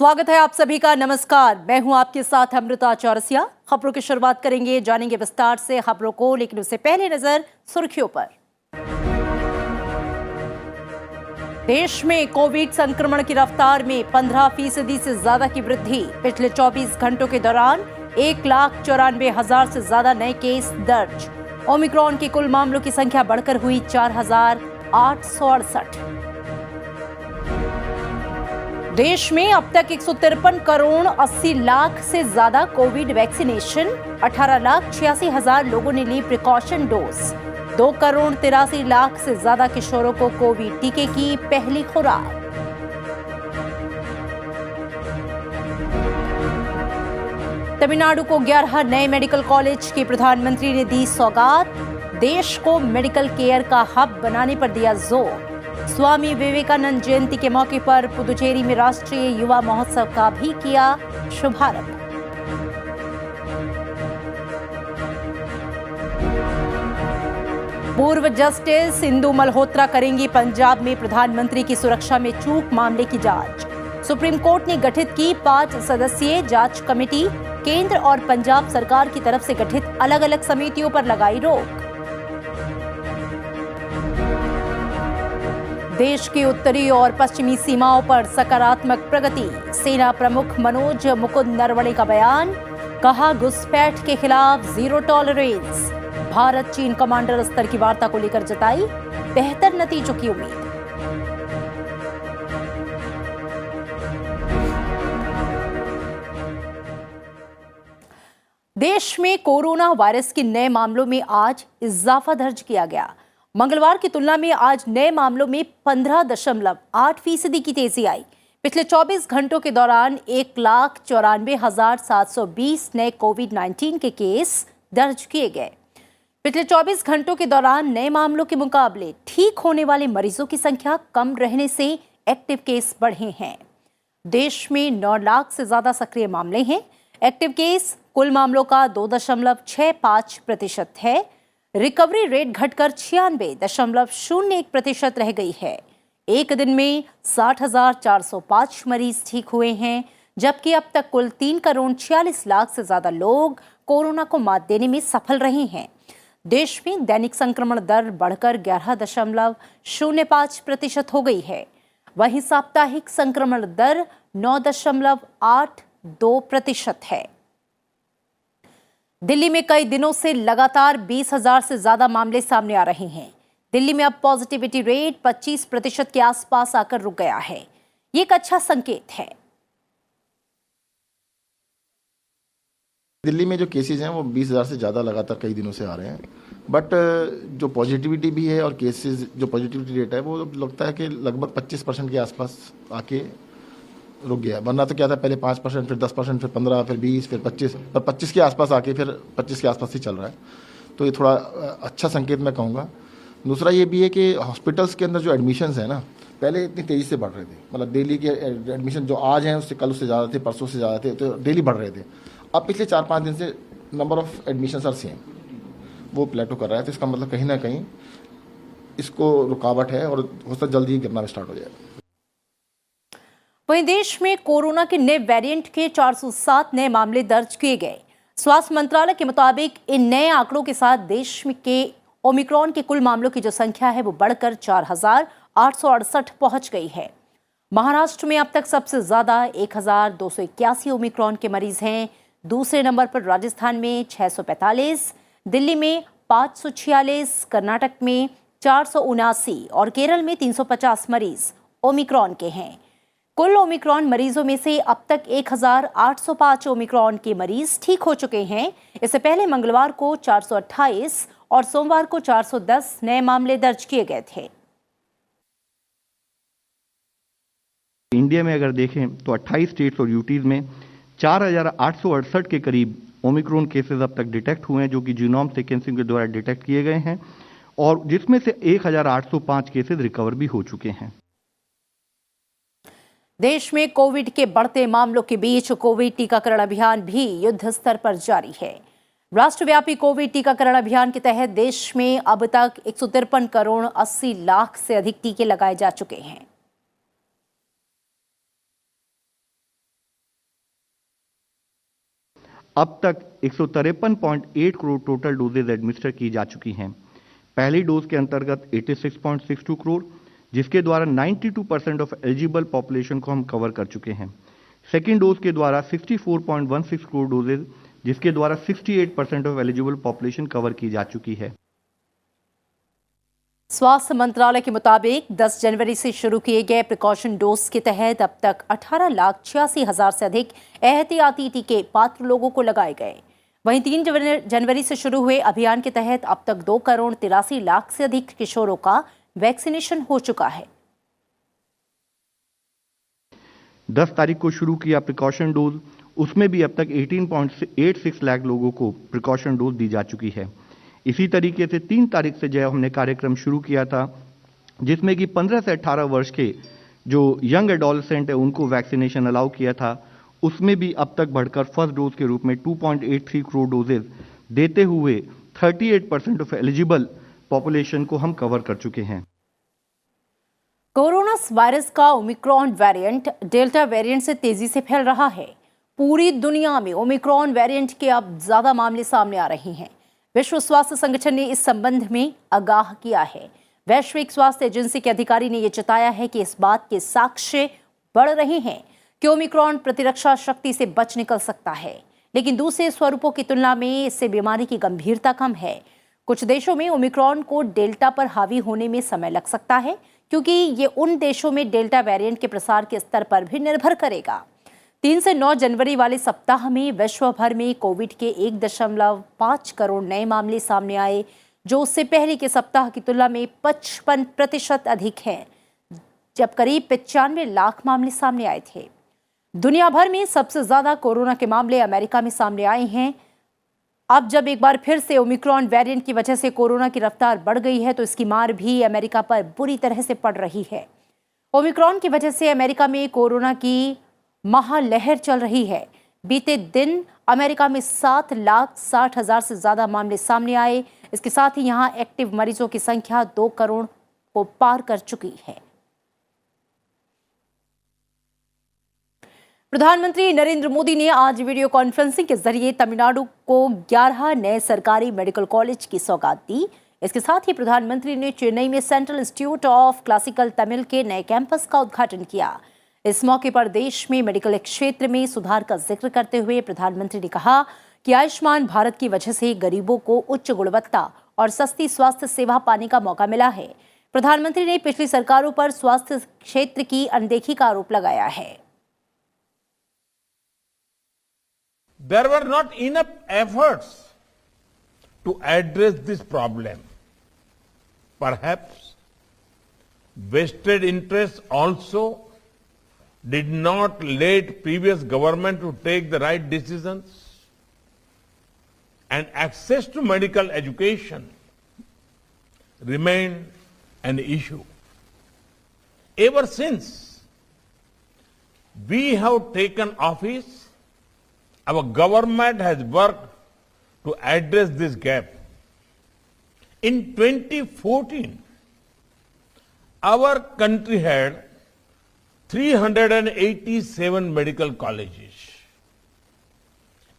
स्वागत है आप सभी का। नमस्कार, मैं हूं आपके साथ अमृता चौरसिया। खबरों की शुरुआत करेंगे, जानेंगे विस्तार से खबरों को, लेकिन उससे पहले नजर सुर्खियों पर। देश में कोविड संक्रमण की रफ्तार में 15% से ज्यादा की वृद्धि। पिछले 24 घंटों के दौरान 1,94,000 से ज्यादा नए केस दर्ज। ओमिक्रॉन के कुल मामलों की संख्या बढ़कर हुई 4,868। देश में अब तक 153 करोड़ 80 लाख से ज्यादा कोविड वैक्सीनेशन। 18,86,000 लोगों ने ली प्रिकॉशन डोज। 2 करोड़ 83 लाख से ज्यादा किशोरों को कोविड टीके की पहली खुराक। तमिलनाडु को 11 नए मेडिकल कॉलेज की प्रधानमंत्री ने दी सौगात। देश को मेडिकल केयर का हब बनाने पर दिया जोर। स्वामी विवेकानंद जयंती के मौके पर पुदुचेरी में राष्ट्रीय युवा महोत्सव का भी किया शुभारंभ। पूर्व जस्टिस इंदु मल्होत्रा करेंगी पंजाब में प्रधानमंत्री की सुरक्षा में चूक मामले की जांच। सुप्रीम कोर्ट ने गठित की 5 सदस्यीय जांच कमेटी। केंद्र और पंजाब सरकार की तरफ से गठित अलग अलग समितियों पर लगाई रोक। देश की उत्तरी और पश्चिमी सीमाओं पर सकारात्मक प्रगति। सेना प्रमुख मनोज मुकुंद नरवणे का बयान, कहा घुसपैठ के खिलाफ जीरो टॉलरेंस। भारत चीन कमांडर स्तर की वार्ता को लेकर जताई बेहतर नतीजों की उम्मीद। देश में कोरोना वायरस के नए मामलों में आज इजाफा दर्ज किया गया। मंगलवार की तुलना में आज नए मामलों में 15.8% की तेजी आई। पिछले 24 घंटों के दौरान 1,94,720 नए कोविड-19 के केस दर्ज किए गए। पिछले 24 घंटों के दौरान नए मामलों के मुकाबले ठीक होने वाले मरीजों की संख्या कम रहने से एक्टिव केस बढ़े हैं। देश में 9 लाख से ज्यादा सक्रिय मामले हैं। एक्टिव केस कुल मामलों का 2.65% है। रिकवरी रेट घटकर 96.01% रह गई है। एक दिन में 60,405 मरीज ठीक हुए हैं, जबकि अब तक कुल 3 करोड़ 46 लाख से ज्यादा लोग कोरोना को मात देने में सफल रहे हैं। देश में दैनिक संक्रमण दर बढ़कर 11.05% हो गई है। वहीं साप्ताहिक संक्रमण दर 9.82% है। दिल्ली में कई दिनों से लगातार 20,000 से ज्यादा मामले सामने आ रहे हैं। दिल्ली में अब पॉजिटिविटी रेट 25% के आसपास आकर रुक गया है। ये एक अच्छा संकेत है। दिल्ली में जो केसेस हैं वो 20,000 से ज़्यादा लगातार कई दिनों से आ रहे हैं, बट जो पॉजिटिविटी भी है और केसेस जो पॉजिटिविटी रेट है वो लगता है कि लगभग 25% के आसपास आके रुक गया। वरना तो क्या था, पहले 5%, फिर 10%, फिर 15%, फिर 20%, फिर 25%, पर 25 के आसपास आके फिर 25 के आसपास ही चल रहा है। तो ये थोड़ा अच्छा संकेत मैं कहूँगा। दूसरा ये भी है कि हॉस्पिटल्स के अंदर जो एडमिशन्स हैं ना, पहले इतनी तेज़ी से बढ़ रहे थे। मतलब डेली के एडमिशन जो आज हैं उससे कल उससे ज़्यादा थे, परसों से ज़्यादा थे, तो डेली बढ़ रहे थे। अब पिछले 4-5 दिन से number of admissions are same, वो प्लेटो कर रहा है। तो इसका मतलब कहीं ना कहीं इसको रुकावट है और हो सकता है जल्दी ही गिरना स्टार्ट हो जाएगा। वहीं देश में कोरोना के नए वेरिएंट के 407 नए मामले दर्ज किए गए। स्वास्थ्य मंत्रालय के मुताबिक इन नए आंकड़ों के साथ देश में के ओमिक्रॉन के कुल मामलों की जो संख्या है वो बढ़कर 4,868 पहुंच गई है। महाराष्ट्र में अब तक सबसे ज्यादा 1,281 ओमिक्रॉन के मरीज हैं। दूसरे नंबर पर राजस्थान में 645, दिल्ली में 546, कर्नाटक में 479 और केरल में 350 मरीज ओमिक्रॉन के हैं। कुल ओमिक्रॉन मरीजों में से अब तक 1,805 ओमिक्रॉन के मरीज ठीक हो चुके हैं। इससे पहले मंगलवार को 428 और सोमवार को 410 नए मामले दर्ज किए गए थे। इंडिया में अगर देखें तो 28 स्टेट्स और यूटीज में 4,868 के करीब ओमिक्रॉन केसेस अब तक डिटेक्ट हुए हैं, जो कि जीनोम सीक्वेंसिंग के द्वारा डिटेक्ट किए गए हैं, और जिसमें से 1,805 केसेस रिकवर भी हो चुके हैं। देश में कोविड के बढ़ते मामलों के बीच कोविड टीकाकरण अभियान भी युद्ध स्तर पर जारी है। राष्ट्रव्यापी कोविड टीकाकरण अभियान के तहत देश में अब तक 153 करोड़ 80 लाख से अधिक टीके लगाए जा चुके हैं। अब तक 153.8 करोड़ टोटल डोजेज एडमिनिस्टर की जा चुकी हैं। पहली डोज के अंतर्गत 86.62 करोड़, जिसके द्वारा 92% ऑफ एलिजिबल पॉपुलेशन को हम कवर कर चुके हैं। सेकेंड डोज के द्वारा 64.16 करोड़ डोजेज, जिसके द्वारा 68% ऑफ एलिजिबल पॉपुलेशन कवर की जा चुकी है। स्वास्थ्य मंत्रालय के मुताबिक 10 जनवरी से शुरू किए गए प्रिकॉशन डोज के तहत अब तक 18,86,000 से अधिक एहतियाती टीके पात्र लोगों को लगाए गए। वहीं 3 जनवरी से शुरू हुए अभियान के तहत अब तक 2,83,00,000 से अधिक किशोरों का वैक्सीनेशन हो चुका है। 10 तारीख को शुरू किया प्रिकॉशन डोज, उसमें भी अब तक 18.86 लाख लोगों को प्रिकॉशन डोज दी जा चुकी है। इसी तरीके से 3 तारीख से जो हमने कार्यक्रम शुरू किया था, जिसमें कि 15 से 18 वर्ष के जो यंग एडोलेसेंट है उनको वैक्सीनेशन अलाउ किया था, उसमें भी अब तक बढ़कर फर्स्ट डोज के रूप में 2.83 करोड़ डोजेज देते हुए 38% ऑफ एलिजिबल पॉपुलेशन को हम कवर कर चुके हैं। कोरोना वायरस का ओमिक्रॉन वेरिएंट डेल्टा वेरिएंट से तेजी से फैल रहा है। पूरी दुनिया में ओमिक्रॉन वेरिएंट के अब ज्यादा मामले सामने आ रहे हैं। विश्व स्वास्थ्य संगठन ने इस संबंध में आगाह किया है। वैश्विक स्वास्थ्य एजेंसी के अधिकारी ने यह जताया है कि इस बात के साक्ष्य बढ़ रहे हैं कि ओमिक्रॉन प्रतिरक्षा शक्ति से बच निकल सकता है, लेकिन दूसरे स्वरूपों की तुलना में इससे बीमारी की गंभीरता कम है। कुछ देशों में ओमिक्रॉन को डेल्टा पर हावी होने में समय लग सकता है, क्योंकि ये उन देशों में डेल्टा वेरिएंट के प्रसार के स्तर पर भी निर्भर करेगा। 3 से 9 जनवरी वाले सप्ताह में विश्व भर में कोविड के 1.5 करोड़ नए मामले सामने आए, जो उससे पहले के सप्ताह की तुलना में 55% अधिक हैं, जब करीब 95 लाख मामले सामने आए थे। दुनिया भर में सबसे ज्यादा कोरोना के मामले अमेरिका में सामने आए हैं। अब जब एक बार फिर से ओमिक्रॉन वेरिएंट की वजह से कोरोना की रफ्तार बढ़ गई है, तो इसकी मार भी अमेरिका पर बुरी तरह से पड़ रही है। ओमिक्रॉन की वजह से अमेरिका में कोरोना की महालहर चल रही है। बीते दिन अमेरिका में 7,60,000 से ज्यादा मामले सामने आए। इसके साथ ही यहां एक्टिव मरीजों की संख्या 2 करोड़ को पार कर चुकी है। प्रधानमंत्री नरेंद्र मोदी ने आज वीडियो कॉन्फ्रेंसिंग के जरिए तमिलनाडु को 11 नए सरकारी मेडिकल कॉलेज की सौगात दी। इसके साथ ही प्रधानमंत्री ने चेन्नई में central institute of classical Tamil के नए कैंपस का उद्घाटन किया। इस मौके पर देश में मेडिकल क्षेत्र में सुधार का जिक्र करते हुए प्रधानमंत्री ने कहा कि आयुष्मान भारत की वजह से गरीबों को उच्च गुणवत्ता और सस्ती स्वास्थ्य सेवा पाने का मौका मिला है। प्रधानमंत्री ने पिछली सरकारों पर स्वास्थ्य क्षेत्र की अनदेखी का आरोप लगाया है। There were not enough efforts to address this problem. Perhaps vested interests also did not let previous government to take the right decisions, and access to medical education remained an issue. Ever since we have taken office, our government has worked to address this gap. In 2014, our country had 387 medical colleges.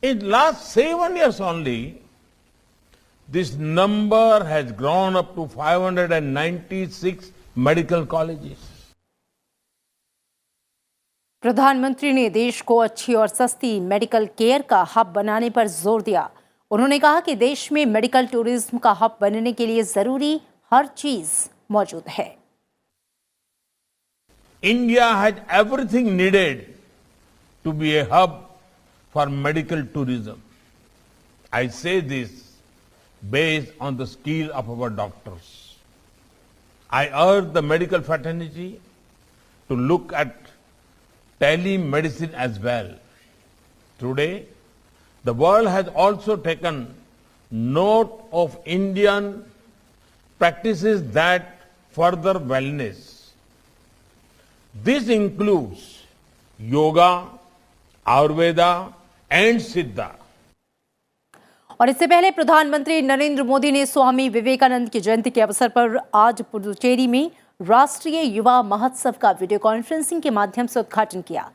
In last 7 years only, this number has grown up to 596 medical colleges. प्रधानमंत्री ने देश को अच्छी और सस्ती medical care का hub बनाने पर जोर दिया। उन्होंने कहा कि देश में मेडिकल टूरिज्म का हब बनने के लिए जरूरी हर चीज मौजूद है। India has everything needed to be a hub for medical tourism. I say this based on the skill of our doctors. I urge the medical fraternity to look at telemedicine as well. Today, the world has also taken note of Indian practices that further wellness. This includes yoga, Ayurveda and Siddha. और इससे पहले प्रधानमंत्री नरेंद्र मोदी ने स्वामी विवेकानंद की जयंती के अवसर पर आज पुडुचेरी में राष्ट्रीय युवा महोत्सव का वीडियो कॉन्फ्रेंसिंग के माध्यम से उद्घाटन किया।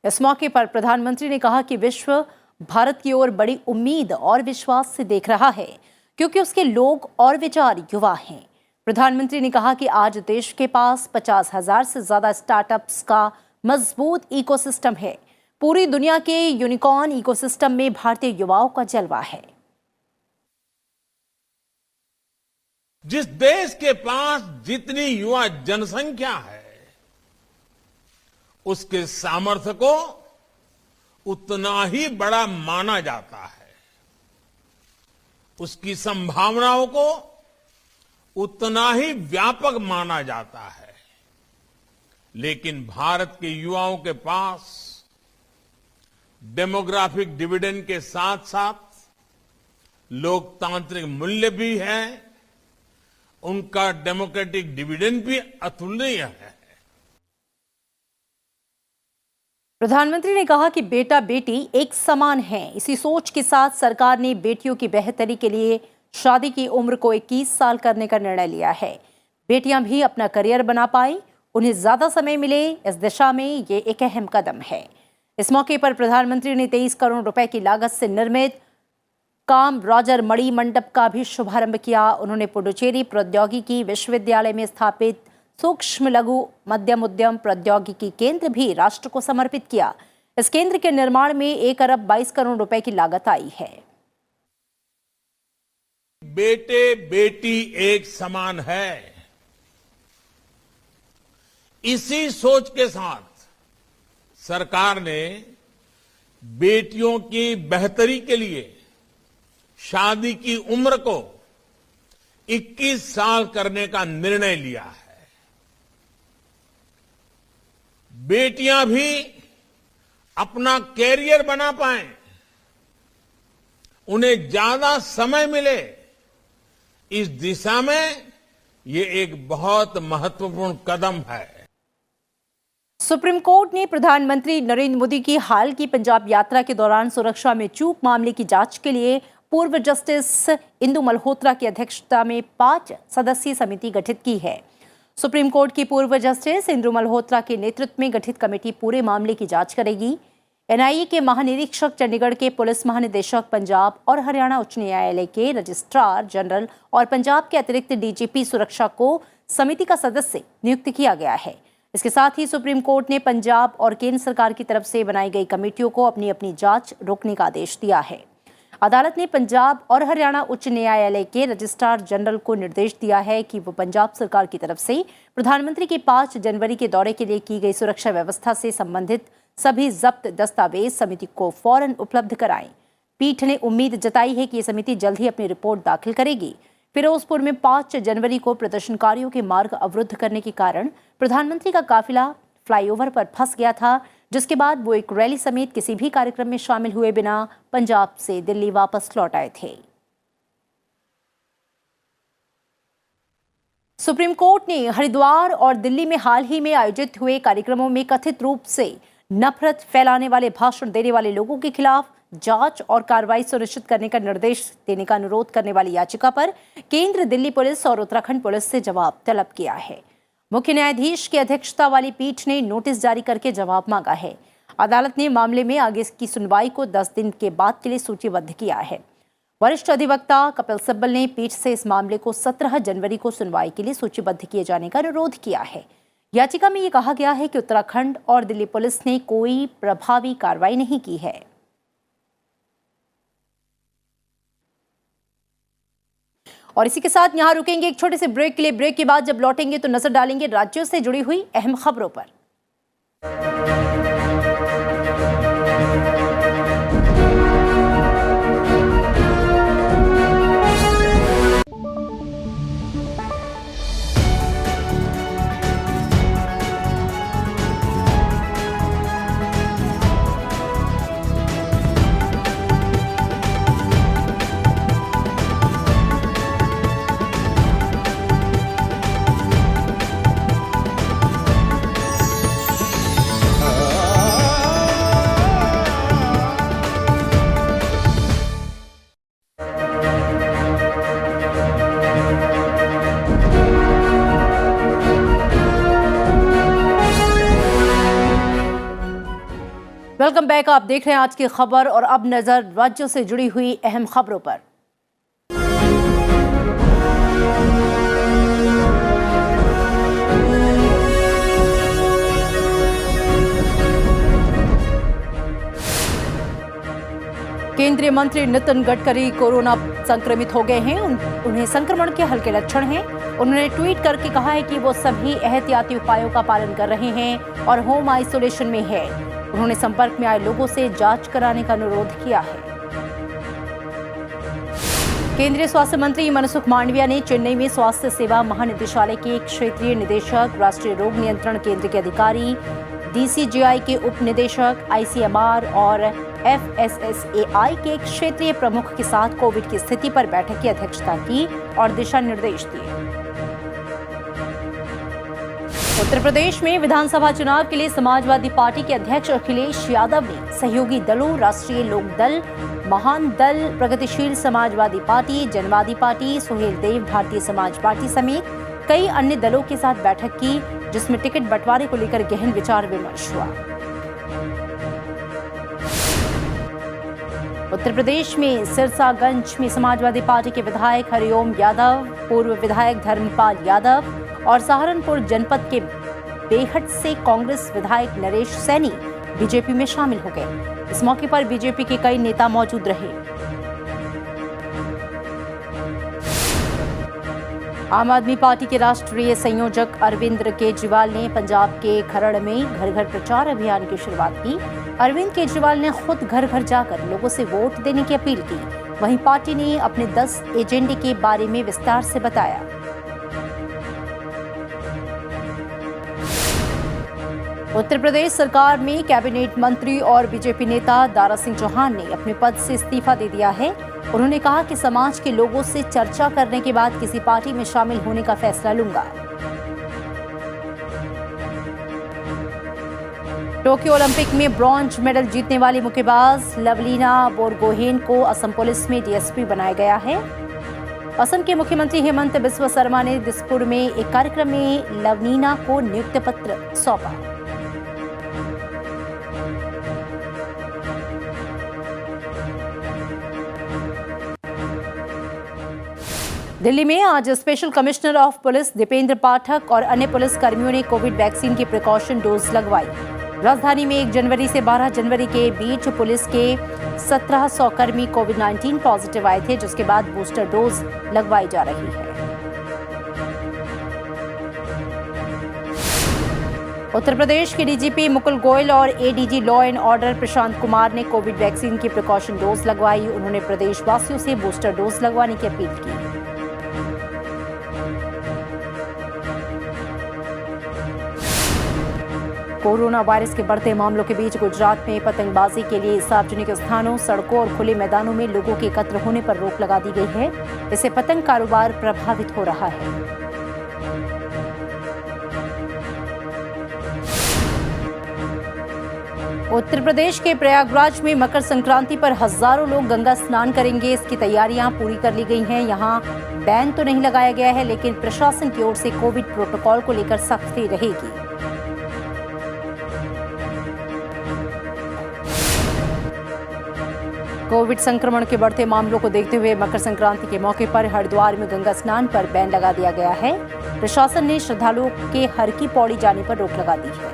इस मौके पर प्रधानमंत्री ने कहा कि विश्व भारत की ओर बड़ी उम्मीद और विश्वास से देख रहा है, क्योंकि उसके लोग और विचार युवा हैं। प्रधानमंत्री ने कहा कि आज देश के पास 50,000 से ज्यादा स्टार्टअप्स का मजबूत इकोसिस्टम है। पूरी दुनिया के यूनिकॉर्न इकोसिस्टम में भारतीय युवाओं का जलवा है। जिस देश के पास जितनी युवा जनसंख्या है, उसके सामर्थ्य को उतना ही बड़ा माना जाता है, उसकी संभावनाओं को उतना ही व्यापक माना जाता है। लेकिन भारत के युवाओं के पास डेमोग्राफिक डिविडेंड के साथ साथ लोकतांत्रिक मूल्य भी है, उनका डेमोक्रेटिक डिविडेंड भी अतुलनीय है। प्रधानमंत्री ने कहा कि बेटा बेटी एक समान है। इसी सोच के साथ सरकार ने बेटियों की बेहतरी के लिए शादी की उम्र को 21 साल करने का निर्णय लिया है। बेटियां भी अपना करियर बना पाएं, उन्हें ज्यादा समय मिले, इस दिशा में ये एक अहम कदम है। इस मौके पर प्रधानमंत्री ने 23 करोड़ रुपए की लागत से निर्मित काम रॉजर मणि मंडप का भी शुभारंभ किया। उन्होंने पुडुचेरी प्रौद्योगिकी विश्वविद्यालय में स्थापित सूक्ष्म लघु मध्यम उद्यम प्रौद्योगिकी केंद्र भी राष्ट्र को समर्पित किया। इस केंद्र के निर्माण में 1 अरब 22 करोड़ रुपए की लागत आई है। बेटे बेटी एक समान है, इसी सोच के साथ सरकार ने बेटियों की बेहतरी के लिए शादी की उम्र को 21 साल करने का निर्णय लिया है। बेटियां भी अपना कैरियर बना पाएं, उन्हें ज्यादा समय मिले, इस दिशा में ये एक बहुत महत्वपूर्ण कदम है। सुप्रीम कोर्ट ने प्रधानमंत्री नरेंद्र मोदी की हाल की पंजाब यात्रा के दौरान सुरक्षा में चूक मामले की जांच के लिए पूर्व जस्टिस इंदु मल्होत्रा की अध्यक्षता में 5 सदस्यीय समिति गठित की है। सुप्रीम कोर्ट की पूर्व जस्टिस इंदु मल्होत्रा के नेतृत्व में गठित कमेटी पूरे मामले की जांच करेगी। एनआईए के महानिरीक्षक, चंडीगढ़ के पुलिस महानिदेशक, पंजाब और हरियाणा उच्च न्यायालय के रजिस्ट्रार जनरल और पंजाब के अतिरिक्त डीजीपी सुरक्षा को समिति का सदस्य नियुक्त किया गया है। इसके साथ ही सुप्रीम कोर्ट ने पंजाब और केंद्र सरकार की तरफ से बनाई गई कमेटियों को अपनी अपनी जांच रोकने का आदेश दिया है। अदालत ने पंजाब और हरियाणा उच्च न्यायालय के रजिस्ट्रार जनरल को निर्देश दिया है कि वो पंजाब सरकार की तरफ से प्रधानमंत्री के 5 जनवरी के दौरे के लिए की गई सुरक्षा व्यवस्था से संबंधित सभी जब्त दस्तावेज समिति को फौरन उपलब्ध कराएं। पीठ ने उम्मीद जताई है कि ये समिति जल्द ही अपनी रिपोर्ट दाखिल करेगी। फिरोजपुर में 5 जनवरी को प्रदर्शनकारियों के मार्ग अवरुद्ध करने के कारण प्रधानमंत्री का काफिला फ्लाईओवर पर फंस गया था, जिसके बाद वो एक रैली समेत किसी भी कार्यक्रम में शामिल हुए बिना पंजाब से दिल्ली वापस लौट आए थे। सुप्रीम कोर्ट ने हरिद्वार और दिल्ली में हाल ही में आयोजित हुए कार्यक्रमों में कथित रूप से नफरत फैलाने वाले भाषण देने वाले लोगों के खिलाफ जांच और कार्रवाई सुनिश्चित करने का निर्देश देने का अनुरोध करने वाली याचिका पर केंद्र, दिल्ली पुलिस और उत्तराखंड पुलिस से जवाब तलब किया है। मुख्य न्यायाधीश की अध्यक्षता वाली पीठ ने नोटिस जारी करके जवाब मांगा है। अदालत ने मामले में आगे की सुनवाई को 10 दिन के बाद के लिए सूचीबद्ध किया है। वरिष्ठ अधिवक्ता कपिल सिब्बल ने पीठ से इस मामले को 17 जनवरी को सुनवाई के लिए सूचीबद्ध किए जाने का अनुरोध किया है। याचिका में यह कहा गया है कि उत्तराखंड और दिल्ली पुलिस ने कोई प्रभावी कार्रवाई नहीं की है। और इसी के साथ यहां रुकेंगे एक छोटे से ब्रेक के लिए। ब्रेक के बाद जब लौटेंगे तो नजर डालेंगे राज्यों से जुड़ी हुई अहम खबरों पर। Welcome back. आप देख रहे हैं आज की खबर और अब नजर राज्यों से जुड़ी हुई अहम खबरों पर। केंद्रीय मंत्री नितिन गडकरी कोरोना संक्रमित हो गए हैं। उन्हें संक्रमण के हल्के लक्षण हैं। उन्होंने ट्वीट करके कहा है कि वो सभी एहतियाती उपायों का पालन कर रहे हैं और होम आइसोलेशन में है। उन्होंने संपर्क में आए लोगों से जांच कराने का अनुरोध किया है। केंद्रीय स्वास्थ्य मंत्री मनसुख मांडविया ने चेन्नई में स्वास्थ्य सेवा महानिदेशालय के क्षेत्रीय निदेशक, राष्ट्रीय रोग नियंत्रण केंद्र के अधिकारी, डीसीजीआई के उप निदेशक, आईसीएमआर और एफएसएसएआई के क्षेत्रीय प्रमुख के साथ कोविड की स्थिति पर बैठक की अध्यक्षता की और दिशा निर्देश दिए। उत्तर प्रदेश में विधानसभा चुनाव के लिए समाजवादी पार्टी के अध्यक्ष अखिलेश यादव ने सहयोगी दलों, राष्ट्रीय लोक दल, महान दल, प्रगतिशील समाजवादी पार्टी, जनवादी पार्टी, सुहेल देव भारतीय समाज पार्टी समेत कई अन्य दलों के साथ बैठक की, जिसमें टिकट बंटवारे को लेकर गहन विचार विमर्श हुआ। उत्तर प्रदेश में सिरसागंज में समाजवादी पार्टी के विधायक हरिओम यादव, पूर्व विधायक धर्मपाल यादव और सहारनपुर जनपद के बेहट से कांग्रेस विधायक नरेश सैनी बीजेपी में शामिल हो गए। इस मौके पर बीजेपी के कई नेता मौजूद रहे। आम आदमी पार्टी के राष्ट्रीय संयोजक अरविंद केजरीवाल ने पंजाब के खरड़ में घर घर प्रचार अभियान की शुरुआत की। अरविंद केजरीवाल ने खुद घर घर जाकर लोगों से वोट देने की अपील की। वहीं पार्टी ने अपने 10 एजेंडे के बारे में विस्तार से बताया। उत्तर प्रदेश सरकार में कैबिनेट मंत्री और बीजेपी नेता दारा सिंह चौहान ने अपने पद से इस्तीफा दे दिया है। उन्होंने कहा कि समाज के लोगों से चर्चा करने के बाद किसी पार्टी में शामिल होने का फैसला लूंगा। टोक्यो ओलंपिक में ब्रॉन्ज मेडल जीतने वाली मुक्केबाज लवलीना बोरगोहेन को असम पुलिस में डीएसपी बनाया गया है। असम के मुख्यमंत्री हेमंत बिस्वा शर्मा ने दिसपुर में एक कार्यक्रम में लवलीना को नियुक्ति पत्र सौंपा। दिल्ली में आज special commissioner of police Dipendra Pathak और अन्य पुलिस कर्मियों ने कोविड वैक्सीन की प्रिकॉशन डोज लगवाई। राजधानी में 1 जनवरी से 12 जनवरी के बीच पुलिस के 1700 कर्मी कोविड-19 पॉजिटिव आए थे, जिसके बाद बूस्टर डोज लगवाई जा रही है। उत्तर प्रदेश के डीजीपी मुकुल गोयल और ADG law and order Prashant Kumar ने कोविड वैक्सीन की प्रिकॉशन डोज लगवाई। उन्होंने प्रदेशवासियों से बूस्टर डोज लगवाने की अपील की। कोरोना वायरस के बढ़ते मामलों के बीच गुजरात में पतंगबाजी के लिए सार्वजनिक स्थानों, सड़कों और खुले मैदानों में लोगों के एकत्र होने पर रोक लगा दी गई है। इससे पतंग कारोबार प्रभावित हो रहा है। उत्तर प्रदेश के प्रयागराज में मकर संक्रांति पर हजारों लोग गंगा स्नान करेंगे। इसकी तैयारियां पूरी कर ली गई हैं। यहां बैन तो नहीं लगाया गया है, लेकिन प्रशासन की ओर से कोविड प्रोटोकॉल को लेकर सख्ती रहेगी। कोविड संक्रमण के बढ़ते मामलों को देखते हुए मकर संक्रांति के मौके पर हरिद्वार में गंगा स्नान पर बैन लगा दिया गया है। प्रशासन ने श्रद्धालुओं के हर की पौड़ी जाने पर रोक लगा दी है।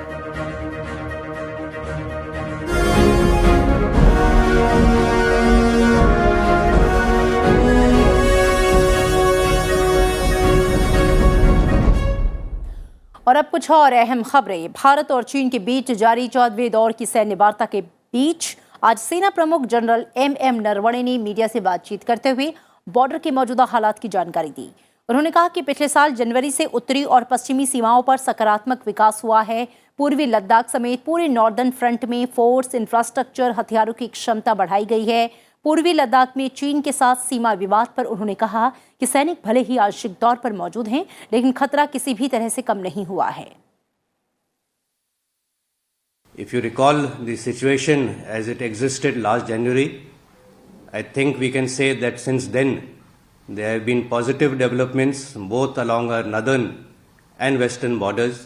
और अब कुछ और अहम खबरें। भारत और चीन के बीच जारी 14वें दौर की सैन्य वार्ता के बीच आज सेना प्रमुख जनरल एमएम नरवणे ने मीडिया से बातचीत करते हुए बॉर्डर के मौजूदा हालात की जानकारी दी। उन्होंने कहा कि पिछले साल जनवरी से उत्तरी और पश्चिमी सीमाओं पर सकारात्मक विकास हुआ है। पूर्वी लद्दाख समेत पूरे नॉर्दर्न फ्रंट में फोर्स, इंफ्रास्ट्रक्चर, हथियारों की क्षमता बढ़ाई गई है। पूर्वी लद्दाख में चीन के साथ सीमा विवाद पर उन्होंने कहा कि सैनिक भले ही आंशिक तौर पर मौजूद हैं, लेकिन खतरा किसी भी तरह से कम नहीं हुआ है। If you recall the situation as it existed last January, I think we can say that since then there have been positive developments both along our northern and western borders.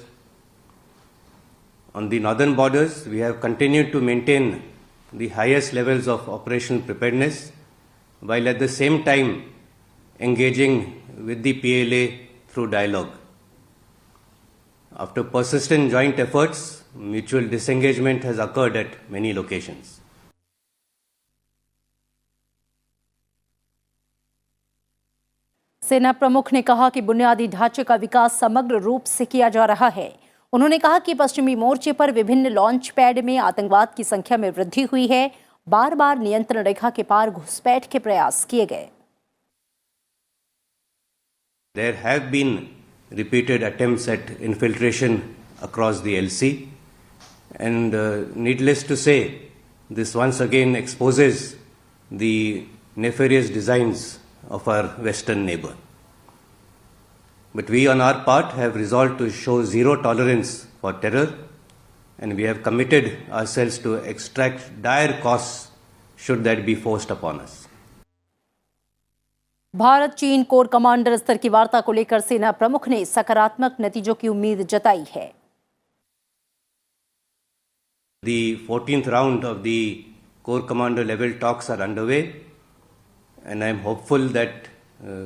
On the northern borders, we have continued to maintain the highest levels of operational preparedness, while at the same time engaging with the PLA through dialogue. After persistent joint efforts, mutual disengagement has occurred at many locations. सेना प्रमुख ने कहा कि बुनियादी ढांचे का विकास समग्र रूप से किया जा रहा है। उन्होंने कहा कि पश्चिमी मोर्चे पर विभिन्न लॉन्च पैड में आतंकवाद की संख्या में वृद्धि हुई है। बार बार नियंत्रण रेखा के पार घुसपैठ के प्रयास किए गए। There have been repeated attempts at infiltration across the LC, and needless to say, this once again exposes the nefarious designs of our western neighbor. But we on our part have resolved to show zero tolerance for terror, and we have committed ourselves to extract dire costs should that be forced upon us. Bharat चीन core commander स्तर की वार्ता को लेकर सेना प्रमुख ने सकारात्मक नतीजों की उम्मीद जताई है। The 14th round of the core commander level talks are underway, and I am hopeful that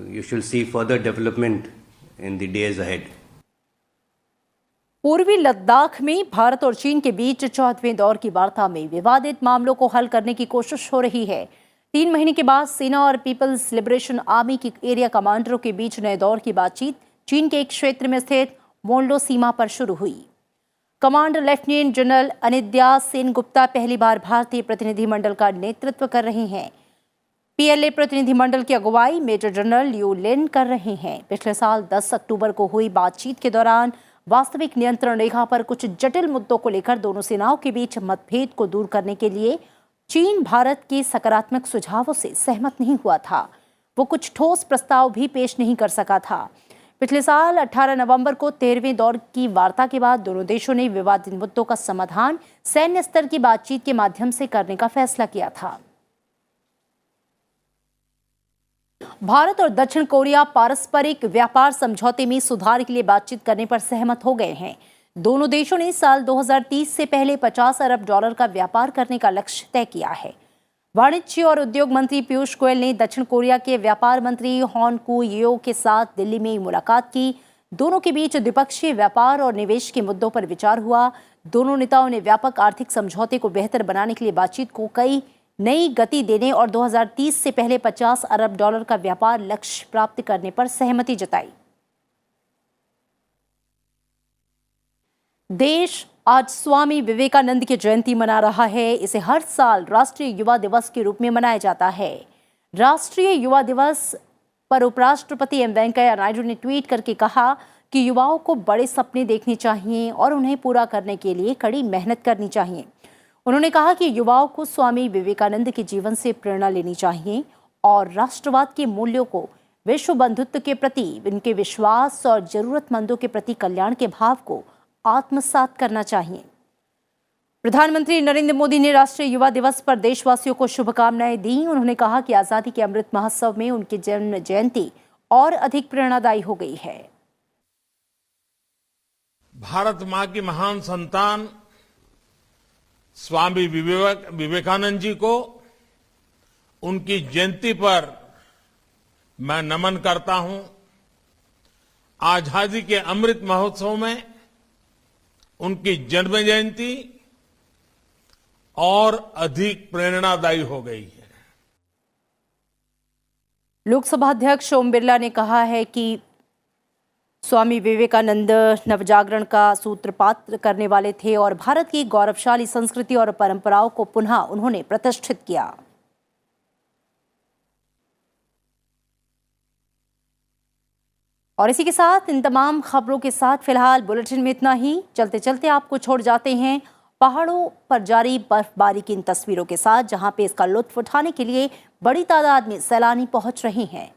you shall see further development in the days ahead. पूर्वी लद्दाख में भारत और चीन के बीच 4वें दौर की वार्ता में विवादित मामलों को हल करने की कोशिश हो रही है। 3 महीने के बाद सेना और पीपल्स लिबरेशन आर्मी की एरिया कमांडरों के बीच नए दौर की बातचीत चीन के एक क्षेत्र में स्थित मोल्डो सीमा पर शुरू हुई। Commander lieutenant general Anindya Sen Gupta पहली बार भारतीय प्रतिनिधिमंडल का नेतृत्व कर रहे हैं। पीएलए प्रतिनिधिमंडल की अगुवाई मेजर जनरल लियू लिन कर रहे हैं। पिछले साल 10 अक्टूबर को हुई बातचीत के दौरान वास्तविक नियंत्रण रेखा पर कुछ जटिल मुद्दों को लेकर दोनों सेनाओं के बीच मतभेद को दूर करने के लिए चीन भारत के सकारात्मक सुझावों से सहमत नहीं हुआ था। वो कुछ ठोस प्रस्ताव भी पेश नहीं कर सका था। पिछले साल 18 नवंबर को 13वें दौर की वार्ता के बाद दोनों देशों ने विवादित मुद्दों का समाधान सैन्य स्तर की बातचीत के माध्यम से करने का फैसला किया था। भारत और दक्षिण कोरिया पारस्परिक व्यापार समझौते में सुधार के लिए बातचीत करने पर सहमत हो गए हैं। दोनों देशों ने साल 2030 से पहले $50 अरब का व्यापार करने का लक्ष्य तय किया है। वाणिज्य और उद्योग मंत्री पीयूष गोयल ने दक्षिण कोरिया के व्यापार मंत्री हॉन कू येओ के साथ दिल्ली में मुलाकात की। दोनों के बीच द्विपक्षीय व्यापार और निवेश के मुद्दों पर विचार हुआ। दोनों नेताओं ने व्यापक आर्थिक समझौते को बेहतर बनाने के लिए बातचीत को कई नई गति देने और 2030 से पहले $50 अरब का व्यापार लक्ष्य प्राप्त करने पर सहमति जताई। देश आज स्वामी विवेकानंद की जयंती मना रहा है। इसे हर साल राष्ट्रीय युवा दिवस के रूप में मनाया जाता है। राष्ट्रीय युवा दिवस पर उपराष्ट्रपति एम वेंकैया नायडू ने ट्वीट करके कहा कि युवाओं को बड़े सपने देखने चाहिए और उन्हें पूरा करने के लिए कड़ी मेहनत करनी चाहिए। उन्होंने कहा कि युवाओं को स्वामी विवेकानंद के जीवन से प्रेरणा लेनी चाहिए और राष्ट्रवाद के मूल्यों को, विश्व बंधुत्व के प्रति उनके विश्वास और जरूरतमंदों के प्रति कल्याण के भाव को आत्मसात करना चाहिए। प्रधानमंत्री नरेंद्र मोदी ने राष्ट्रीय युवा दिवस पर देशवासियों को शुभकामनाएं दी। उन्होंने कहा कि आजादी के अमृत महोत्सव में उनकी जन्म जयंती और अधिक प्रेरणादायी हो गई है। भारत मां की महान संतान स्वामी विवेकानंद जी को उनकी जयंती पर मैं नमन करता हूं। आजादी के अमृत महोत्सव में उनकी जन्म जयंती और अधिक प्रेरणादायी हो गई है। लोकसभा अध्यक्ष ओम बिरला ने कहा है कि स्वामी विवेकानंद नवजागरण का सूत्रपात करने वाले थे और भारत की गौरवशाली संस्कृति और परंपराओं को पुनः उन्होंने प्रतिष्ठित किया। और इसी के साथ इन तमाम खबरों के साथ फिलहाल बुलेटिन में इतना ही। चलते चलते आपको छोड़ जाते हैं पहाड़ों पर जारी बर्फबारी की इन तस्वीरों के साथ, जहां पे इसका लुत्फ उठाने के लिए बड़ी तादाद में सैलानी पहुंच रहे हैं।